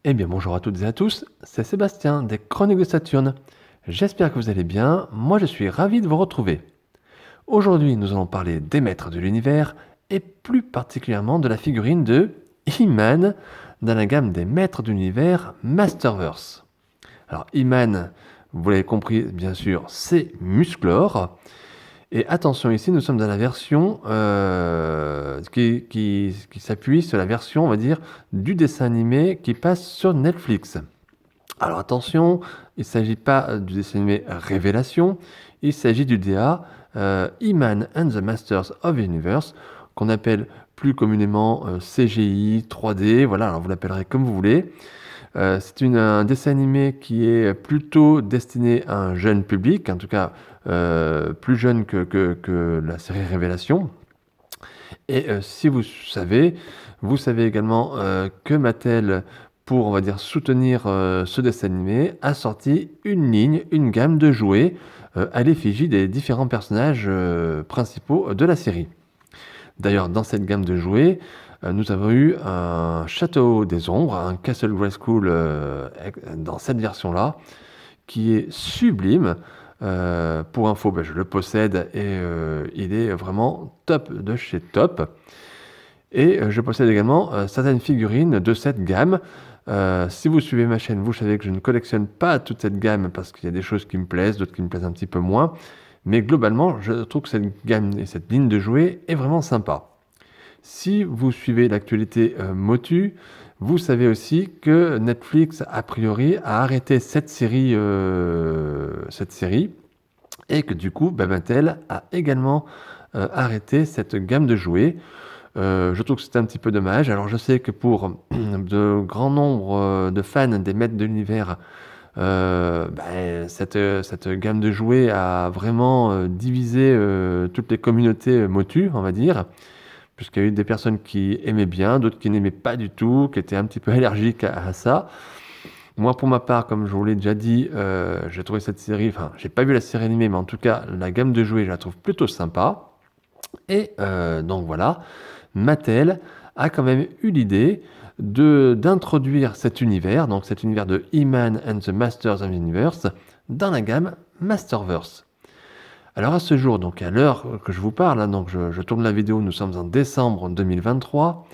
Eh bien bonjour à toutes et à tous, c'est Sébastien des Chroniques de Saturne. J'espère que vous allez bien, moi je suis ravi de vous retrouver. Aujourd'hui nous allons parler des maîtres de l'univers et plus particulièrement de la figurine de He-Man dans la gamme des maîtres de l'univers Masterverse. Alors He-Man, vous l'avez compris bien sûr, c'est Musclor. Et attention, ici nous sommes dans la version qui s'appuie sur la version, on va dire, du dessin animé qui passe sur Netflix. Alors attention, il ne s'agit pas du dessin animé Révélation, il s'agit du DA He-Man and the Masters of the Universe, qu'on appelle plus communément CGI, 3D, voilà, alors vous l'appellerez comme vous voulez. C'est un dessin animé qui est plutôt destiné à un jeune public, en tout cas plus jeune que la série Révélation. Et si vous savez également que Mattel, pour on va dire soutenir ce dessin animé, a sorti une ligne, une gamme de jouets à l'effigie des différents personnages principaux de la série. D'ailleurs, dans cette gamme de jouets, nous avons eu un Château des Ombres, un Castle Grayskull dans cette version-là, qui est sublime. Pour info, je le possède et il est vraiment top de chez top. Et je possède également certaines figurines de cette gamme. Si vous suivez ma chaîne, vous savez que je ne collectionne pas toute cette gamme parce qu'il y a des choses qui me plaisent, d'autres qui me plaisent un petit peu moins. Mais globalement, je trouve que cette gamme et cette ligne de jouets est vraiment sympa. Si vous suivez l'actualité Motu, vous savez aussi que Netflix, a priori, a arrêté cette série et que du coup, Mattel a également arrêté cette gamme de jouets. Je trouve que c'est un petit peu dommage. Alors je sais que pour de grands nombres de fans des maîtres de l'univers, cette gamme de jouets a vraiment divisé toutes les communautés Motu, on va dire, puisqu'il y a eu des personnes qui aimaient bien, d'autres qui n'aimaient pas du tout, qui étaient un petit peu allergiques à ça. Moi, pour ma part, comme je vous l'ai déjà dit, j'ai trouvé cette série, enfin, j'ai pas vu la série animée, mais en tout cas, la gamme de jouets, je la trouve plutôt sympa. Et donc voilà, Mattel a quand même eu l'idée d'introduire cet univers, donc cet univers de He-Man and the Masters of the Universe, dans la gamme Masterverse. Alors à ce jour, donc à l'heure que je vous parle, hein, donc je tourne la vidéo, nous sommes en décembre 2023,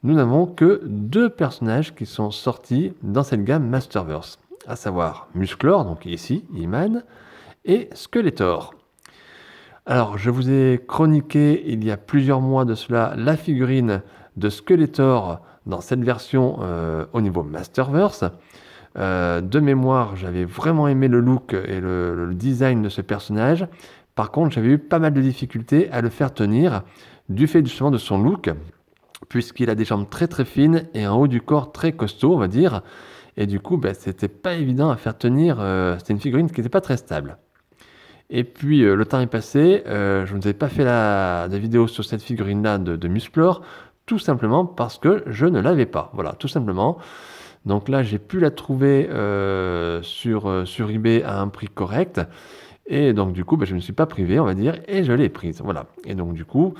nous n'avons que deux personnages qui sont sortis dans cette gamme Masterverse, à savoir Musclor, donc ici, He-Man, et Skeletor. Alors, je vous ai chroniqué il y a plusieurs mois de cela la figurine de Skeletor dans cette version au niveau Masterverse. De mémoire, j'avais vraiment aimé le look et le design de ce personnage. Par contre, j'avais eu pas mal de difficultés à le faire tenir du fait justement de son look, puisqu'il a des jambes très très fines et un haut du corps très costaud, on va dire. Et du coup, c'était pas évident à faire tenir. C'était une figurine qui n'était pas très stable. Et puis le temps est passé, je ne vous avais pas fait de vidéo sur cette figurine-là de Musclor, tout simplement parce que je ne l'avais pas. Voilà, tout simplement. Donc là, j'ai pu la trouver sur eBay à un prix correct. Et donc du coup, je ne me suis pas privé, on va dire, et je l'ai prise. Voilà. Et donc du coup,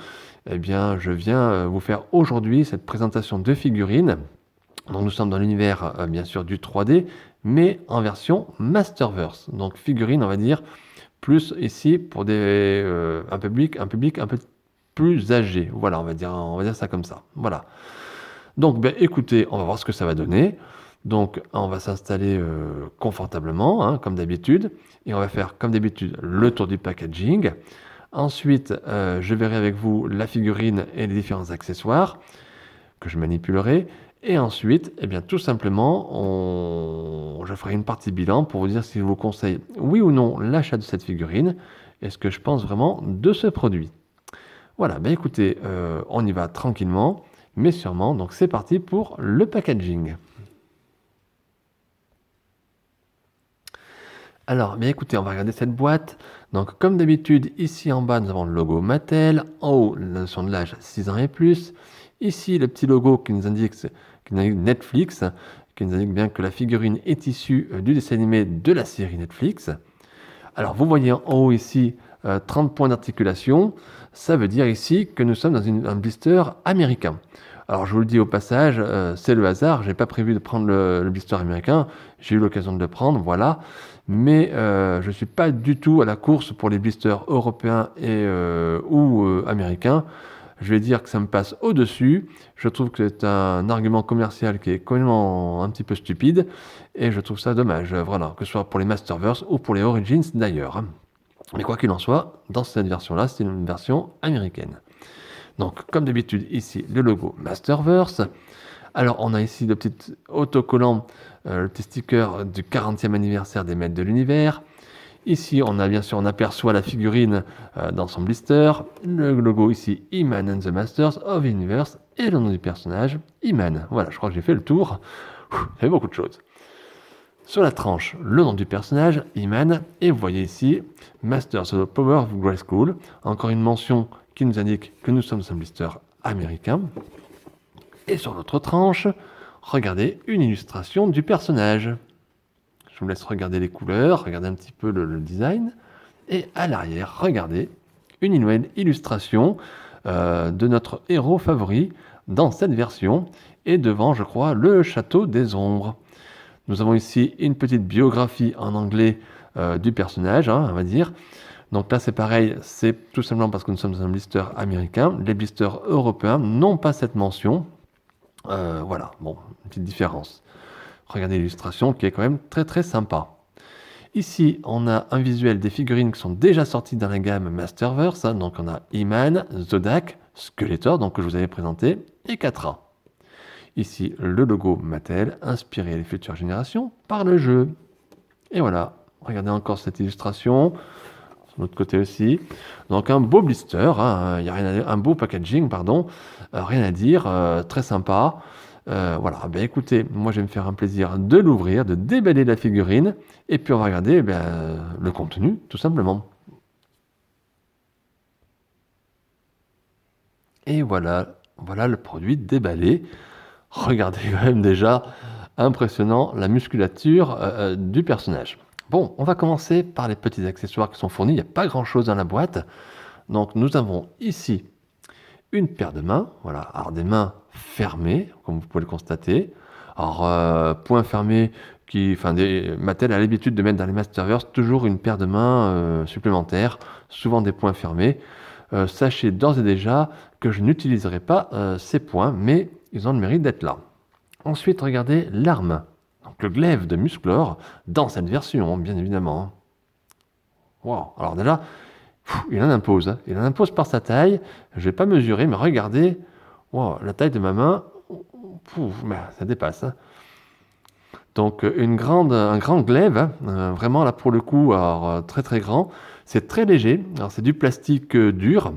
eh bien, je viens vous faire aujourd'hui cette présentation de figurines. Donc nous sommes dans l'univers, bien sûr, du 3D, mais en version Masterverse. Donc figurine, on va dire, plus ici pour un public un peu plus âgé. Voilà, on va dire ça comme ça. Voilà. Donc, écoutez, on va voir ce que ça va donner. Donc, on va s'installer confortablement, hein, comme d'habitude, et on va faire, comme d'habitude, le tour du packaging. Ensuite, je verrai avec vous la figurine et les différents accessoires que je manipulerai. Et ensuite, eh bien, tout simplement, je ferai une partie bilan pour vous dire si je vous conseille, oui ou non, l'achat de cette figurine et ce que je pense vraiment de ce produit. Voilà, écoutez, on y va tranquillement, mais sûrement. Donc c'est parti pour le packaging. Alors, écoutez, on va regarder cette boîte. Donc comme d'habitude, ici en bas, nous avons le logo Mattel. En haut, la notion de l'âge 6 ans et plus. Ici, le petit logo qui nous indique Netflix, qui nous indique bien que la figurine est issue du dessin animé de la série Netflix. Alors, vous voyez en haut ici 30 points d'articulation. Ça veut dire ici que nous sommes dans un blister américain. Alors je vous le dis au passage, c'est le hasard, j'ai pas prévu de prendre le blister américain, j'ai eu l'occasion de le prendre, voilà. Mais je suis pas du tout à la course pour les blisters européens ou américains. Je vais dire que ça me passe au-dessus. Je trouve que c'est un argument commercial qui est complètement un petit peu stupide. Et je trouve ça dommage, voilà, que ce soit pour les Masterverse ou pour les Origins d'ailleurs. Mais quoi qu'il en soit, dans cette version-là, c'est une version américaine. Donc, comme d'habitude, ici, le logo Masterverse. Alors, on a ici le petit autocollant, le petit sticker du 40e anniversaire des Maîtres de l'Univers. Ici, on aperçoit la figurine dans son blister, le logo ici, He-Man and the Masters of the Universe, et le nom du personnage, He-Man. Voilà, je crois que j'ai fait le tour. Il y avait beaucoup de choses. Sur la tranche, le nom du personnage, He-Man, et vous voyez ici, Masters of the Power of Grayskull. Encore une mention qui nous indique que nous sommes un blister américain. Et sur l'autre tranche, regardez une illustration du personnage. Je vous laisse regarder les couleurs, regarder un petit peu le design. Et à l'arrière, regardez une nouvelle illustration de notre héros favori dans cette version. Et devant, je crois, le château des ombres. Nous avons ici une petite biographie en anglais du personnage, on va dire. Donc là, c'est pareil, c'est tout simplement parce que nous sommes un blister américain. Les blisters européens n'ont pas cette mention. Voilà, bon, une petite différence. Regardez l'illustration qui est quand même très très sympa. Ici, on a un visuel des figurines qui sont déjà sorties dans la gamme Masterverse. Donc on a He-Man, Zodak, Skeletor, donc que je vous avais présenté, et Catra. Ici, le logo Mattel, inspiré les futures générations par le jeu. Et voilà, regardez encore cette illustration. Sur l'autre côté aussi. Donc un beau blister, y a rien à dire, un beau packaging, pardon. Rien à dire, très sympa. Voilà, ben écoutez, moi je vais me faire un plaisir de l'ouvrir, de déballer la figurine, et puis on va regarder le contenu, tout simplement. Et voilà, voilà le produit déballé. Regardez quand même déjà, impressionnant, la musculature du personnage. Bon, on va commencer par les petits accessoires qui sont fournis. Il n'y a pas grand-chose dans la boîte. Donc nous avons ici une paire de mains, voilà, alors des mains fermées, comme vous pouvez le constater. Alors, point fermé, Mattel a l'habitude de mettre dans les Masterverse toujours une paire de mains supplémentaires, souvent des poings fermés. Sachez d'ores et déjà que je n'utiliserai pas ces points, mais ils ont le mérite d'être là. Ensuite, regardez l'arme, donc le glaive de Musclor, dans cette version, bien évidemment. Wow. Alors déjà, il en impose. Hein. Il en impose par sa taille. Je ne vais pas mesurer, mais regardez, wow, la taille de ma main, ça dépasse. Hein. Donc un grand glaive, hein, vraiment là pour le coup, alors, très très grand. C'est très léger. Alors c'est du plastique dur.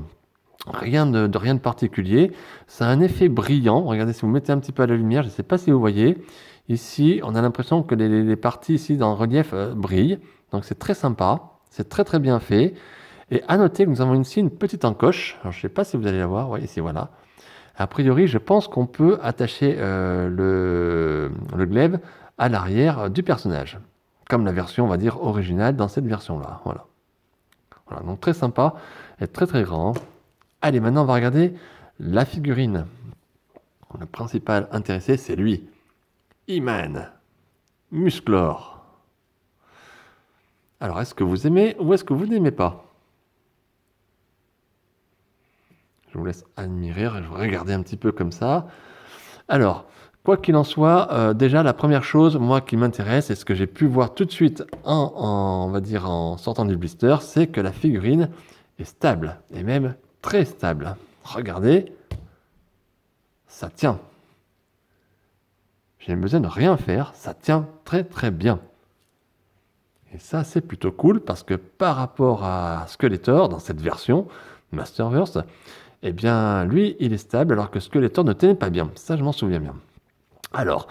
Rien de particulier. Ça a un effet brillant. Regardez, si vous mettez un petit peu à la lumière, je ne sais pas si vous voyez. Ici, on a l'impression que les parties ici dans le relief brillent. Donc c'est très sympa. C'est très très bien fait. Et à noter que nous avons ici une petite encoche. Alors, je ne sais pas si vous allez la voir. Oui, ici, voilà. A priori, je pense qu'on peut attacher le glaive à l'arrière du personnage. Comme la version, on va dire, originale dans cette version-là. Voilà. Voilà, donc très sympa et très très grand. Allez, maintenant, on va regarder la figurine. Le principal intéressé, c'est lui. He-Man. Musclor. Alors, est-ce que vous aimez ou est-ce que vous n'aimez pas? Je vous laisse admirer, regarder un petit peu comme ça. Alors, quoi qu'il en soit, déjà la première chose, moi qui m'intéresse, et ce que j'ai pu voir tout de suite on va dire en sortant du blister, c'est que la figurine est stable, et même très stable. Regardez, ça tient. J'ai besoin de rien faire, ça tient très très bien. Et ça, c'est plutôt cool parce que par rapport à Skeletor, dans cette version Masterverse, eh bien, lui, il est stable alors que Skeletor ne tenait pas bien. Ça, je m'en souviens bien. Alors,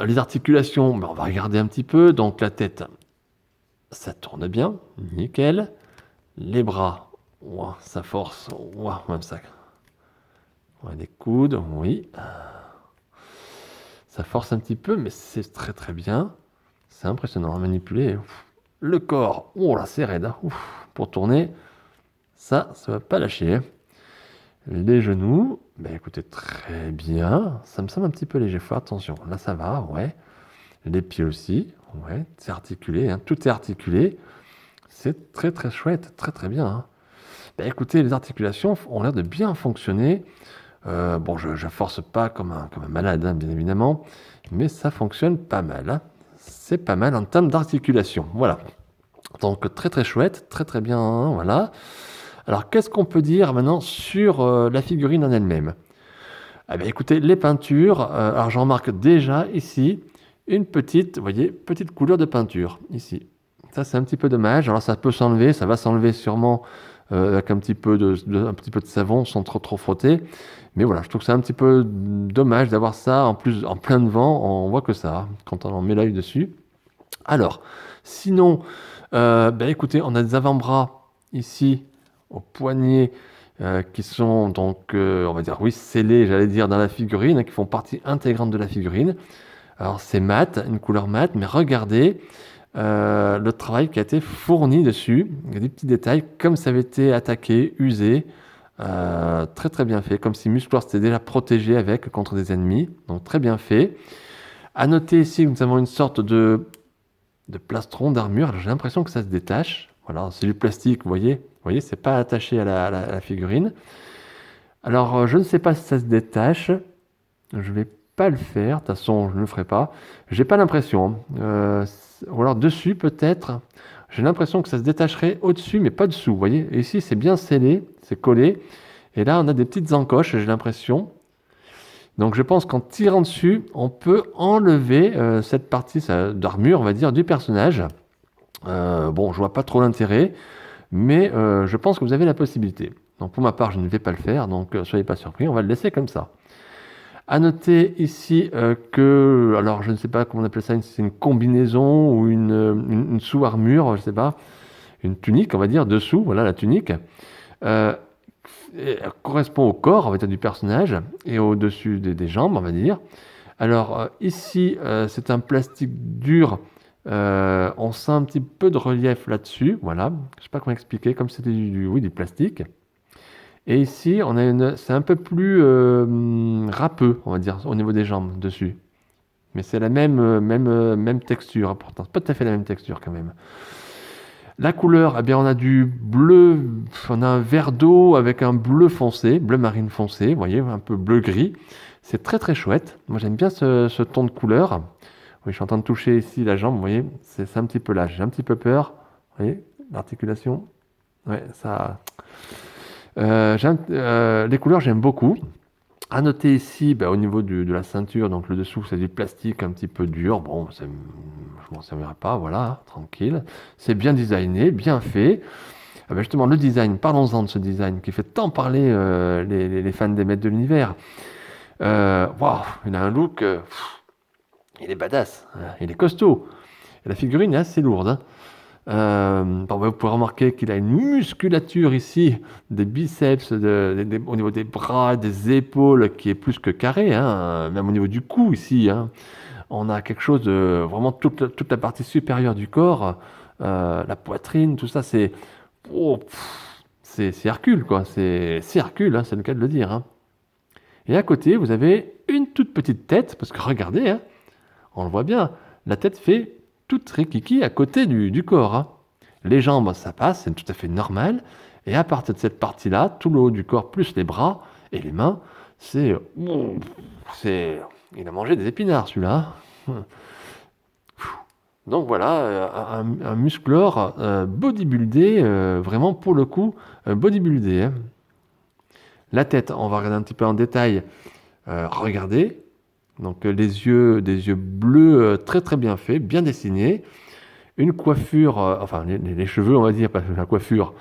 les articulations, on va regarder un petit peu. Donc, la tête, ça tourne bien. Nickel. Les bras, ça force. Même ça. Les coudes, oui. Ça force un petit peu, mais c'est très très bien. C'est impressionnant à manipuler. Le corps, là, c'est raide. Pour tourner, ça va pas lâcher. Les genoux, ben écoutez, très bien. Ça me semble un petit peu léger, faut attention. Là, ça va, ouais. Les pieds aussi, ouais. C'est articulé, hein. Tout est articulé. C'est très très chouette, très très bien, hein. Ben écoutez, les articulations ont l'air de bien fonctionner. Bon, je force pas comme un malade, hein, bien évidemment, mais ça fonctionne pas mal, hein. C'est pas mal en termes d'articulation. Voilà. Donc très très chouette, très très bien, hein, voilà. Alors qu'est-ce qu'on peut dire maintenant sur la figurine en elle-même? Eh bien, écoutez, les peintures, alors j'en remarque déjà ici une petite, vous voyez, petite couleur de peinture ici. Ça c'est un petit peu dommage. Alors ça peut s'enlever, ça va s'enlever sûrement avec un petit peu un petit peu de savon sans trop frotter. Mais voilà, je trouve que c'est un petit peu dommage d'avoir ça en plus en plein vent. On voit que ça quand on en met l'œil dessus. Alors, sinon, ben écoutez, on a des avant-bras ici au poignet qui sont donc, on va dire, oui, scellés, j'allais dire, dans la figurine, hein, qui font partie intégrante de la figurine. Alors, c'est mat, une couleur mat, mais regardez le travail qui a été fourni dessus. Il y a des petits détails, comme ça avait été attaqué, usé, très très bien fait, comme si Musclor s'était déjà protégé avec contre des ennemis. Donc, très bien fait. À noter ici que nous avons une sorte de plastron d'armure. Alors, j'ai l'impression que ça se détache. Voilà, c'est du plastique, vous voyez, c'est pas attaché à la figurine. Alors, je ne sais pas si ça se détache. Je vais pas le faire. De toute façon, je ne le ferai pas. J'ai pas l'impression, hein. Ou alors dessus, peut-être. J'ai l'impression que ça se détacherait au-dessus, mais pas dessous. Vous voyez, et ici, c'est bien scellé, c'est collé. Et là, on a des petites encoches, j'ai l'impression. Donc, je pense qu'en tirant dessus, on peut enlever cette partie d'armure, on va dire, du personnage. Bon, je vois pas trop l'intérêt, mais je pense que vous avez la possibilité. Donc pour ma part, je ne vais pas le faire, donc soyez pas surpris, on va le laisser comme ça. À noter ici que, alors je ne sais pas comment on appelle ça, c'est une combinaison ou une sous-armure, je ne sais pas, une tunique, on va dire, dessous, voilà la tunique, euh, elle correspond au corps, on va dire, du personnage et au-dessus des jambes, on va dire. Alors ici, c'est un plastique dur. On sent un petit peu de relief là-dessus. Voilà. Je ne sais pas comment expliquer, comme c'était oui, du plastique. Et ici, c'est un peu plus râpeux, on va dire, au niveau des jambes dessus. Mais c'est la même texture, hein, pourtant. C'est pas tout à fait la même texture quand même. La couleur, eh bien, on a du bleu, on a un vert d'eau avec un bleu foncé, bleu marine foncé, vous voyez, un peu bleu-gris. C'est très très chouette. Moi, j'aime bien ce ton de couleur. Oui, je suis en train de toucher ici la jambe, vous voyez, c'est un petit peu là. J'ai un petit peu peur. Vous voyez, l'articulation. Ouais, ça. Les couleurs, j'aime beaucoup. À noter ici, bah, au niveau de la ceinture, donc le dessous, c'est du plastique un petit peu dur. Bon, je m'en servirai pas, voilà, tranquille. C'est bien designé, bien fait. Ah bah, justement, le design, parlons-en de ce design qui fait tant parler les fans des maîtres de l'univers. Waouh, il a un look, il est badass, hein, il est costaud. Et la figurine est assez lourde, hein. Bon, vous pouvez remarquer qu'il a une musculature ici, des biceps, au niveau des bras, des épaules, qui est plus que carré, hein, même au niveau du cou ici, hein. On a quelque chose de vraiment toute la partie supérieure du corps, la poitrine, tout ça, oh, c'est Hercule, quoi. C'est Hercule, hein, c'est le cas de le dire, hein. Et à côté, vous avez une toute petite tête, parce que regardez, hein, on le voit bien, la tête fait toute rikiki à côté du corps, hein. Les jambes, ça passe, c'est tout à fait normal. Et à partir de cette partie-là, tout le haut du corps, plus les bras et les mains, c'est... Il a mangé des épinards, celui-là, hein. Donc voilà, un musclore bodybuildé, vraiment pour le coup, bodybuildé, hein. La tête, on va regarder un petit peu en détail. Regardez, donc des yeux bleus très très bien faits, bien dessinés. Une coiffure, enfin les cheveux, on va dire, pas la coiffure,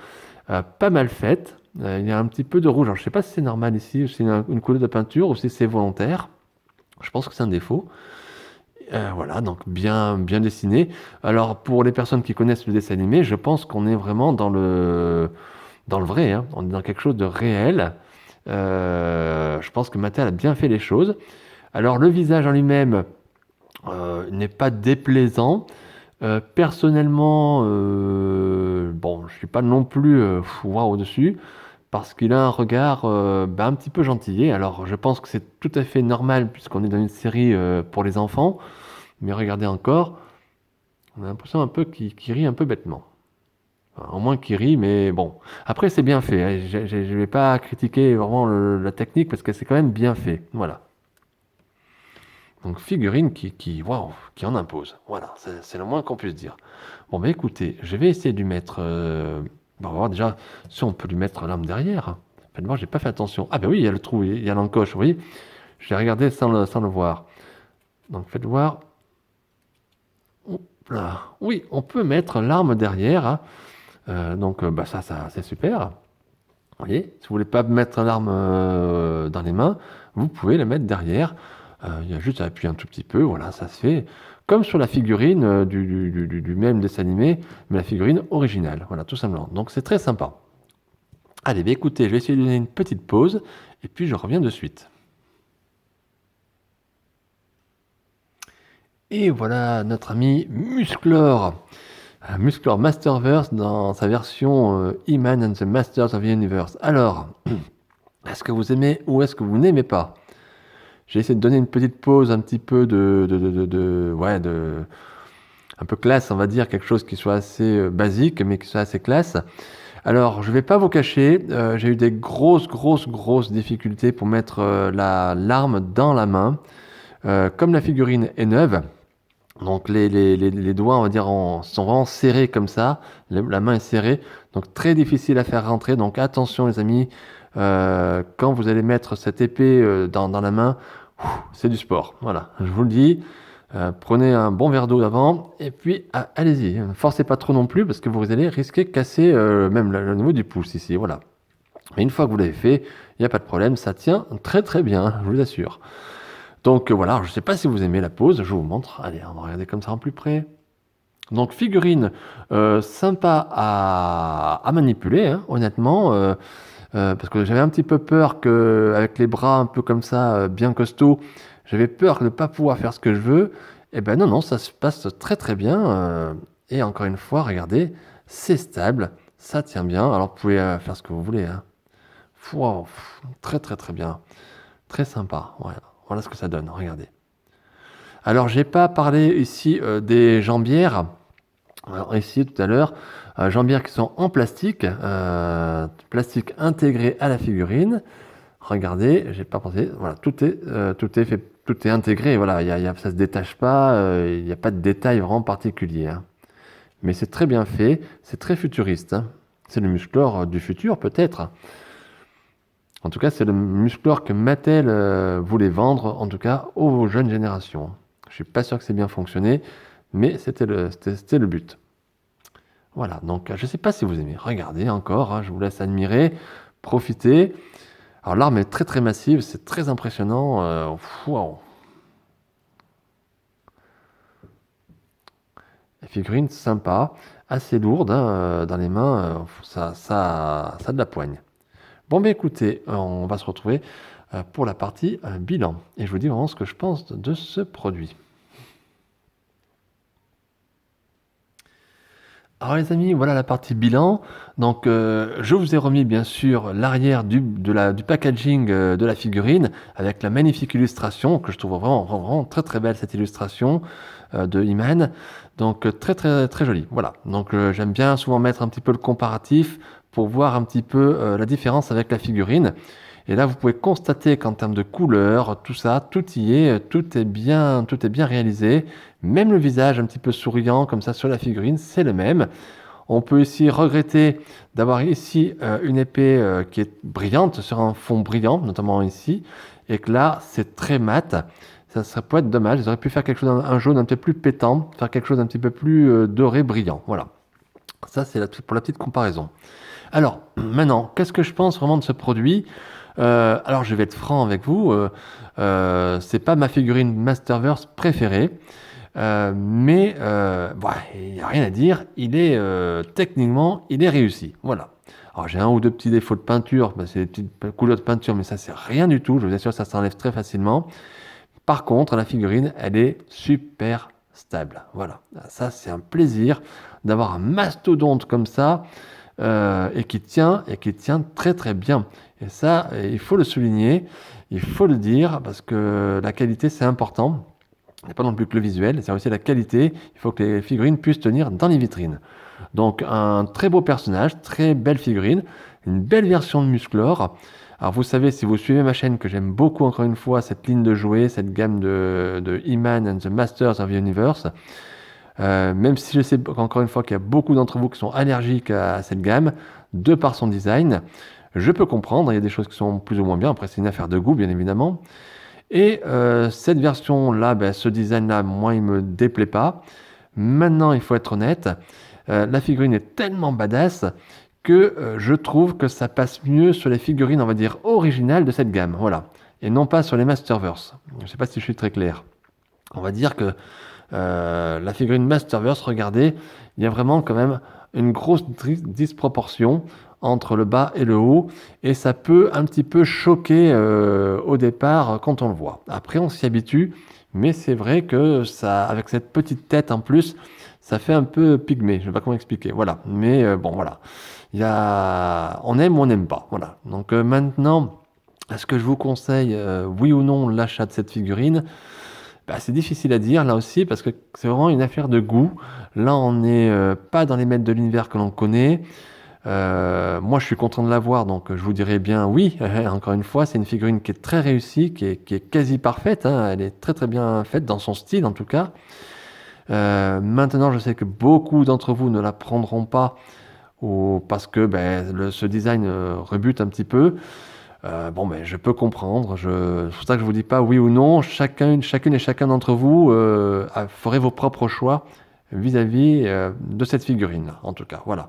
pas mal faite. Il y a un petit peu de rouge. Alors, je ne sais pas si c'est normal ici, si c'est une couleur de peinture ou si c'est volontaire. Je pense que c'est un défaut. Voilà, donc bien dessiné. Alors, pour les personnes qui connaissent le dessin animé, je pense qu'on est vraiment dans le vrai, hein. On est dans quelque chose de réel. Je pense que Mattel a bien fait les choses. Alors, le visage en lui-même n'est pas déplaisant. Personnellement, bon, je suis pas non plus waouh dessus. parce qu'il a un regard un petit peu gentillet. Alors je pense que c'est tout à fait normal puisqu'on est dans une série pour les enfants, mais regardez encore, on a l'impression un peu qu'il rit un peu bêtement. Enfin, au moins qu'il rit, mais bon. Après c'est bien fait, hein. Je ne vais pas critiquer vraiment la technique parce que c'est quand même bien fait. Voilà. Donc figurine waouh, qui en impose. Voilà, c'est le moins qu'on puisse dire. Bon, bah écoutez, je vais essayer de lui mettre. On va voir déjà si on peut lui mettre l'arme derrière. Faites voir, j'ai pas fait attention. Ah, ben oui, il y a le trou, il y a l'encoche, vous voyez. Je l'ai regardé sans le voir. Donc faites voir. Hop là. Oui, on peut mettre l'arme derrière, hein. Ça c'est super. Vous voyez, si vous voulez pas mettre l'arme dans les mains, vous pouvez la mettre derrière. Il y a juste à appuyer un tout petit peu, voilà, ça se fait. Comme sur la figurine du même dessin animé, mais la figurine originale, voilà, tout simplement. Donc c'est très sympa. Allez, bah écoutez, je vais essayer de donner une petite pause, et puis je reviens de suite. Et voilà notre ami Musclor. Musclor Masterverse dans sa version He-Man and the Masters of the Universe. Alors, est-ce que vous aimez ou est-ce que vous n'aimez pas? J'ai essayé de donner une petite pause un petit peu un peu classe, on va dire, quelque chose qui soit assez basique, mais qui soit assez classe. Alors, je vais pas vous cacher, j'ai eu des grosses difficultés pour mettre l'arme dans la main. Comme la figurine est neuve, donc les doigts, on va dire, sont vraiment serrés comme ça, la main est serrée, donc très difficile à faire rentrer. Donc attention les amis, quand vous allez mettre cette épée dans la main, c'est du sport. Voilà, je vous le dis. Prenez un bon verre d'eau avant et puis allez-y. Ne forcez pas trop non plus parce que vous allez risquer de casser même le niveau du pouce ici. Voilà. Mais une fois que vous l'avez fait, il n'y a pas de problème, ça tient très bien, je vous assure. Donc voilà, je ne sais pas si vous aimez la pose, je vous montre. Allez, on va regarder comme ça en plus près. Donc figurine sympa à manipuler, hein, honnêtement, parce que j'avais un petit peu peur que, avec les bras un peu comme ça, bien costauds, j'avais peur de ne pas pouvoir faire ce que je veux. Et ben non, ça se passe très bien. Et encore une fois, regardez, c'est stable, ça tient bien. Alors vous pouvez faire ce que vous voulez, hein. Wow, très bien, très sympa. Voilà ce que ça donne. Regardez. Alors j'ai pas parlé ici des jambières. Alors ici tout à l'heure, jambières qui sont en plastique, plastique intégré à la figurine. Regardez, j'ai pas pensé. Voilà, tout est fait, tout est intégré. Voilà, ça se détache pas. Il n'y a pas de détail vraiment particulier, hein. Mais c'est très bien fait. C'est très futuriste, hein. C'est le Musclor du futur peut-être. En tout cas, c'est le Musclor que Mattel voulait vendre, en tout cas aux jeunes générations. Je suis pas sûr que c'est bien fonctionné, mais c'était le but. Voilà, donc je ne sais pas si vous aimez. Regardez encore, hein, je vous laisse admirer, profiter. Alors l'arme est très massive, c'est très impressionnant. Wow. La figurine sympa, assez lourde, hein, dans les mains, ça a de la poigne. Bon, ben écoutez, on va se retrouver pour la partie bilan. Et je vous dis vraiment ce que je pense de ce produit. Alors les amis, voilà la partie bilan. Donc je vous ai remis bien sûr l'arrière du packaging de la figurine avec la magnifique illustration que je trouve vraiment très belle cette illustration de He-Man. Donc très jolie. Voilà. Donc j'aime bien souvent mettre un petit peu le comparatif pour voir un petit peu la différence avec la figurine. Et là, vous pouvez constater qu'en termes de couleur, tout ça, tout y est, tout est bien réalisé. Même le visage un petit peu souriant comme ça sur la figurine, c'est le même. On peut ici regretter d'avoir ici une épée qui est brillante sur un fond brillant, notamment ici, et que là, c'est très mat. Ça peut être dommage. Ils auraient pu faire quelque chose, un jaune un petit peu plus pétant, faire quelque chose un petit peu plus doré, brillant. Voilà. Ça, c'est pour la petite comparaison. Alors, maintenant, qu'est-ce que je pense vraiment de ce produit? Alors, je vais être franc avec vous. C'est pas ma figurine Masterverse préférée. Mais il n'y a rien à dire. Techniquement, il est réussi. Voilà. Alors, j'ai un ou deux petits défauts de peinture. C'est des petites couleurs de peinture, mais ça, c'est rien du tout. Je vous assure, ça s'enlève très facilement. Par contre, la figurine, elle est super stable. Voilà. Ça, c'est un plaisir d'avoir un mastodonte comme ça. et qui tient très très bien. Et ça, il faut le souligner, il faut le dire, parce que la qualité, c'est important. Il n'y a pas non plus que le visuel, c'est aussi la qualité. Il faut que les figurines puissent tenir dans les vitrines. Donc un très beau personnage, très belle figurine, une belle version de Musclor. Alors vous savez, si vous suivez ma chaîne, que j'aime beaucoup encore une fois cette ligne de jouets, cette gamme de He-Man and the Masters of the Universe. Même si je sais encore une fois qu'il y a beaucoup d'entre vous qui sont allergiques à cette gamme, de par son design, je peux comprendre, il y a des choses qui sont plus ou moins bien, après c'est une affaire de goût bien évidemment. Et cette version-là, ce design-là, moi il me déplaît pas. Maintenant, il faut être honnête, la figurine est tellement badass que je trouve que ça passe mieux sur les figurines, on va dire, originales de cette gamme, voilà. Et non pas sur les Masterverse. Je ne sais pas si je suis très clair. On va dire que la figurine Masterverse, regardez, il y a vraiment quand même une grosse disproportion entre le bas et le haut, et ça peut un petit peu choquer au départ quand on le voit. Après, on s'y habitue, mais c'est vrai que ça, avec cette petite tête en plus, ça fait un peu pygmée. Je ne sais pas comment expliquer. Voilà. Mais bon, voilà. On aime ou on n'aime pas. Voilà. Donc maintenant, est-ce que je vous conseille, oui ou non, l'achat de cette figurine? C'est difficile à dire là aussi parce que c'est vraiment une affaire de goût. Là, on n'est pas dans les maîtres de l'univers que l'on connaît. Moi, je suis content de l'avoir, donc je vous dirais bien oui. Encore une fois, c'est une figurine qui est très réussie, qui est quasi parfaite. Elle est très très bien faite dans son style en tout cas. Maintenant, je sais que beaucoup d'entre vous ne la prendront pas parce que ce design rebute un petit peu. Je peux comprendre. C'est pour ça que je vous dis pas oui ou non. Chacune et chacun d'entre vous ferez vos propres choix vis-à-vis de cette figurine, en tout cas. Voilà.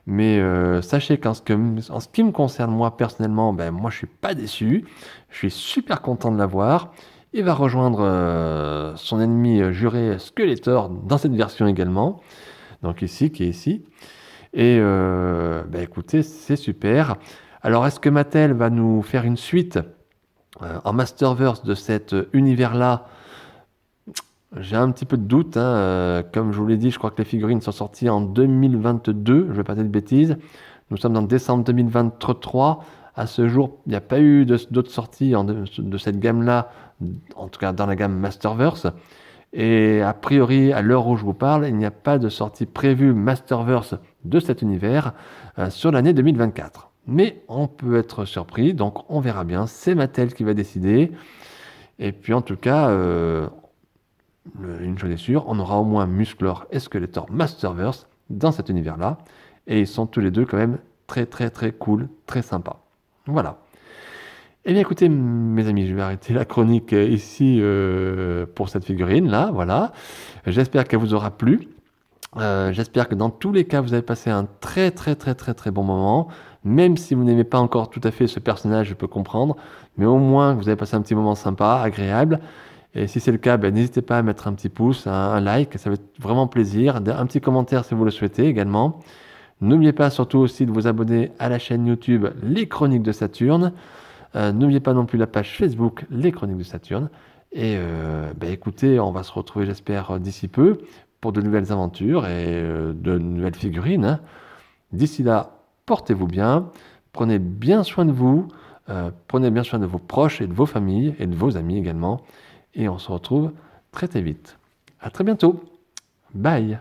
Mais sachez qu'en ce qui me concerne moi personnellement, moi je suis pas déçu. Je suis super content de l'avoir. Il va rejoindre son ennemi juré Skeletor dans cette version également. Donc ici, qui est ici. Et écoutez, c'est super. Alors, est-ce que Mattel va nous faire une suite en Masterverse de cet univers-là? J'ai un petit peu de doute. Comme je vous l'ai dit, je crois que les figurines sont sorties en 2022. Je ne vais pas dire de bêtises. Nous sommes en décembre 2023. À ce jour, il n'y a pas eu d'autres sorties de cette gamme-là, en tout cas dans la gamme Masterverse. Et a priori, à l'heure où je vous parle, il n'y a pas de sortie prévue Masterverse de cet univers sur l'année 2024. Mais on peut être surpris, donc on verra bien. C'est Mattel qui va décider. Et puis en tout cas, une chose est sûre, on aura au moins Musclor et Skeletor Masterverse dans cet univers-là. Et ils sont tous les deux quand même très très très cool, très sympas. Voilà. Eh bien écoutez mes amis, je vais arrêter la chronique ici pour cette figurine là, voilà. J'espère qu'elle vous aura plu. J'espère que dans tous les cas vous avez passé un très très très très très bon moment. Même si vous n'aimez pas encore tout à fait ce personnage, je peux comprendre. Mais au moins vous avez passé un petit moment sympa, agréable. Et si c'est le cas, n'hésitez pas à mettre un petit pouce, un like, ça fait vraiment plaisir. Un petit commentaire si vous le souhaitez également. N'oubliez pas surtout aussi de vous abonner à la chaîne YouTube Les Chroniques de Saturne. N'oubliez pas non plus la page Facebook Les Chroniques de Saturne. Et écoutez, on va se retrouver, j'espère, d'ici peu pour de nouvelles aventures et de nouvelles figurines. D'ici là, portez-vous bien, prenez bien soin de vous, prenez bien soin de vos proches et de vos familles et de vos amis également. Et on se retrouve très très vite. À très bientôt. Bye.